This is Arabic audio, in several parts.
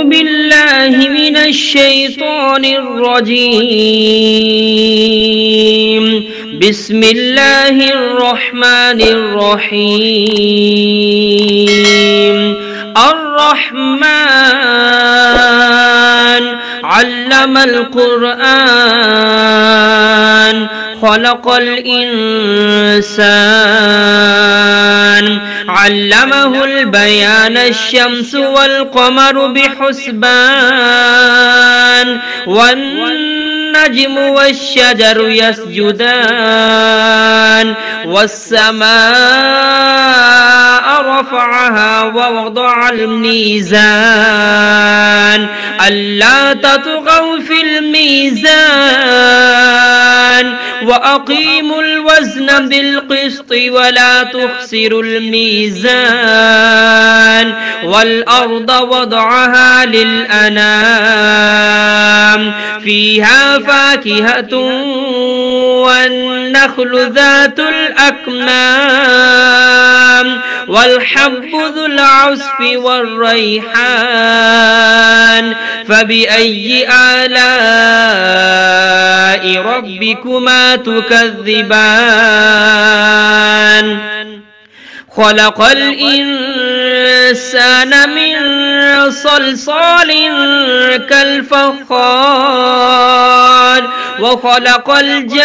بالله من الشيطان الرجيم. بسم الله الرحمن الرحيم. الرحمن علم القرآن خلق الإنسان علمه البيان الشمس والقمر بحسبان والنجم والشجر يسجدان والسماء رفعها ووضع الميزان ألا تطغوا في الميزان وأقيموا الوزن بالقسط ولا تخسروا الميزان والأرض وضعها للأنام فيها فاكهة والنخل ذات الأكمام والحب ذو العصف والريحان فبأي آلاء ربكما تكذبان خلق الإنسان من صلصال كالفخار وخلق الجان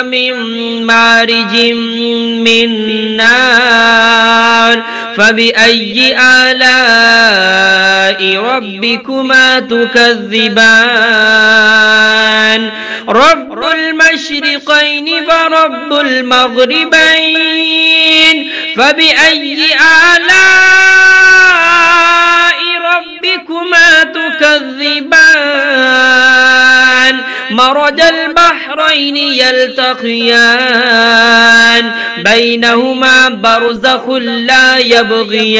من مارج من نار فبأي آلاء ربكما تكذبان رب المشرقين ورب المغربين فبأي آلاء ربكما تكذبان مرج البحرين يلتقيان بينهما برزخ لا يبغيان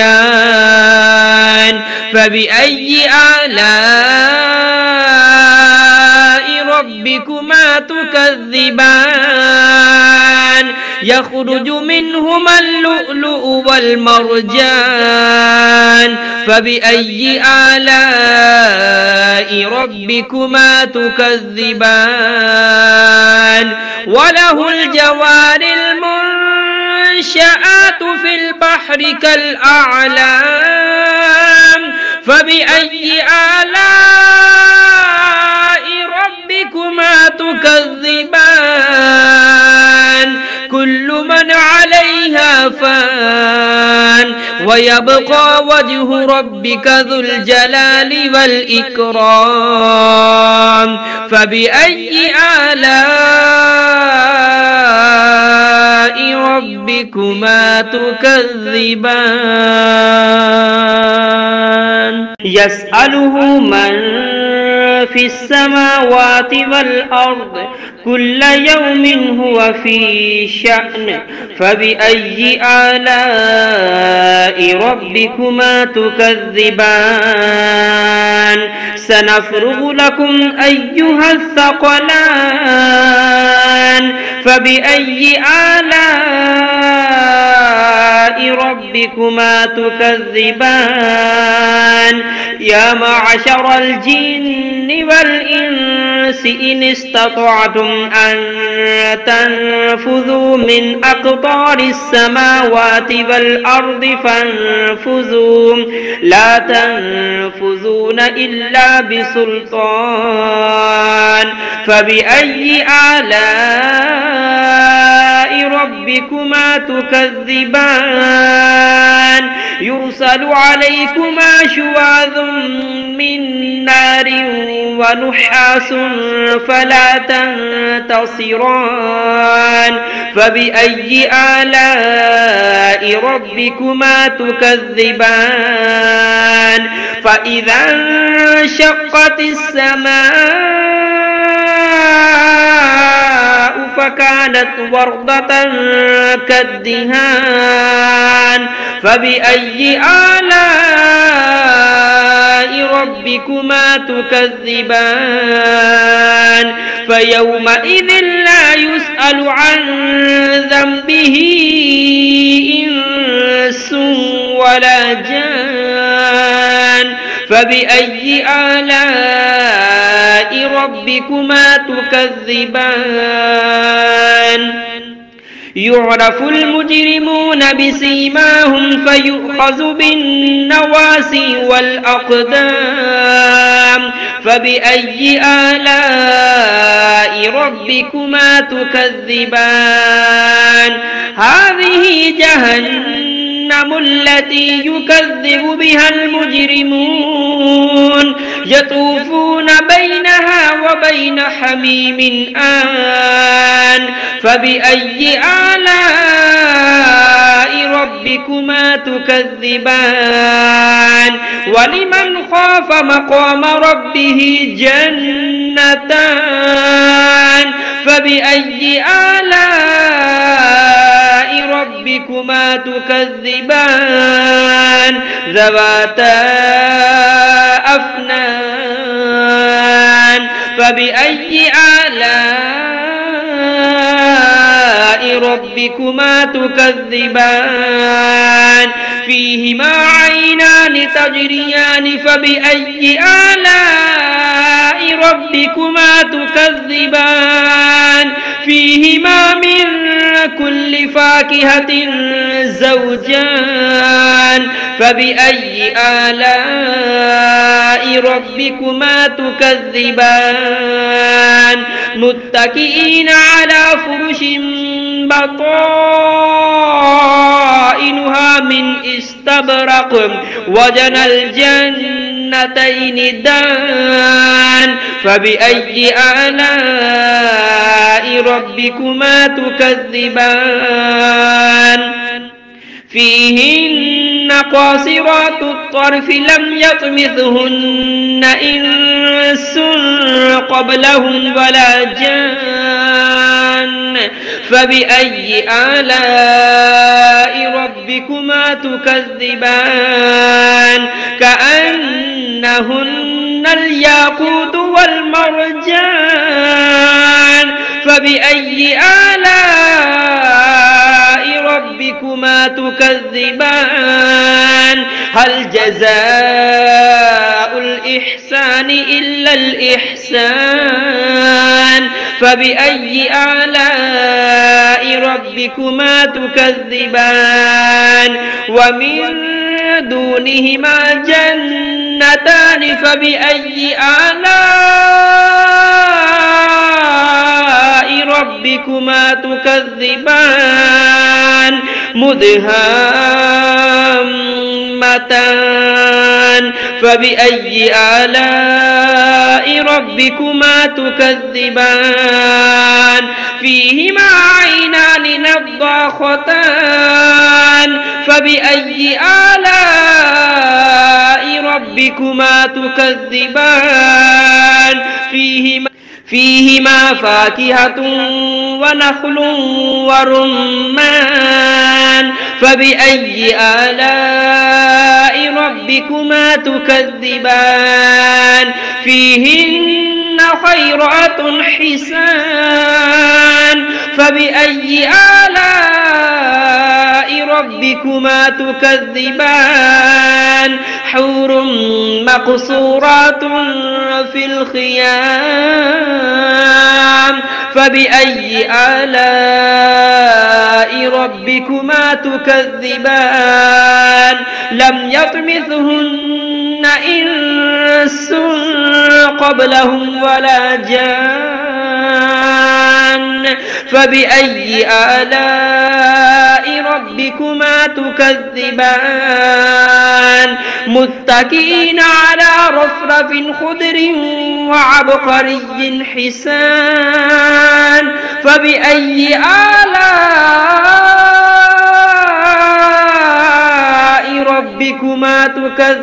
فبأي آلاء ربكما تكذبان يخرج منهما اللؤلؤ والمرجان فبأي آلاء ربكما تكذبان وله الجوار المنشآت في البحر كالأعلام فبأي آلاء ربكما تكذبان كل من عليها فان ويبقى وجه ربك ذو الجلال والإكرام فبأي آلاء ربكما تكذبان يسأله من في السماوات والأرض كل يوم هو في شأن فبأي آلاء ربكما تكذبان سنفرغ لكم أيها الثقلان فبأي آلاء ربكما تكذبان يا معشر الجن والإنس إن استطعتم أن تنفذوا من أقطار السماوات والأرض فانفذوا لا تنفذون إلا بسلطان فبأي آلاء ربكما تكذبان يرسل عليكما شواظ من نار ونحاس فلا تنتصران فبأي آلاء ربكما تكذبان فإذا انشقت السماء فكانت وردة كالدهان فبأي آلاء ربكما تكذبان فيومئذ لا يسأل عن ذنبه إنس ولا جان فبأي آلاء ربكما تكذبان يعرف المجرمون بسيماهم فيؤخذ بالنواسي والأقدام فبأي آلاء ربكما تكذبان هذه جهنم التي يكذب بها المجرمون يطوفون بينها وبين حميم آن فبأي آلاء ربكما تكذبان ولمن خاف مقام ربه جنتان فبأي آلاء ربكما تكذبان ذواتا أفنان فبأي آلاء ربكما تكذبان فيهما عينان تجريان فبأي آلاء ربكما تكذبان فيهما من كل فاكهة زوجان فبأي آلاء ربكما تكذبان متكئين على فرش بطائنها من استبرق وجنى الجنتين دان فبأي آلاء ربكما تكذبان فيهن قاصرات الطرف لم يطمثهن إنس قبلهم ولا جان فبأي آلاء ربكما تكذبان كأنهن الياقوت والمرجان فبأي آلاء ربكما تكذبان هل جزاء الإحسان إلا الإحسان فبأي آلاء ربكما تكذبان ومن دونهما جنتان فبأي آلاء ربكما تكذبان مدهامتان فبأي آلاء ربكما تكذبان فيهما عينان نضاختان فبأي آلاء ربكما تكذبان فيهما فاكهة ونخل ورمان فبأي آلاء ربكما تكذبان فيهن خيرات حسان فبأي آلاء ربكما تكذبان حور مقصورات في الخيام فبأي آلاء ربكما تكذبان لم يطمثهن إنس قبلهم ولا جان فبأي آلاء ربكما تكذبان متكئين على رفرف خضر وعبقري حسان فبأي آلاء ربكما تكذبان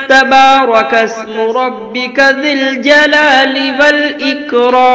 تبارك اسم ربك ذي الجلال والإكرام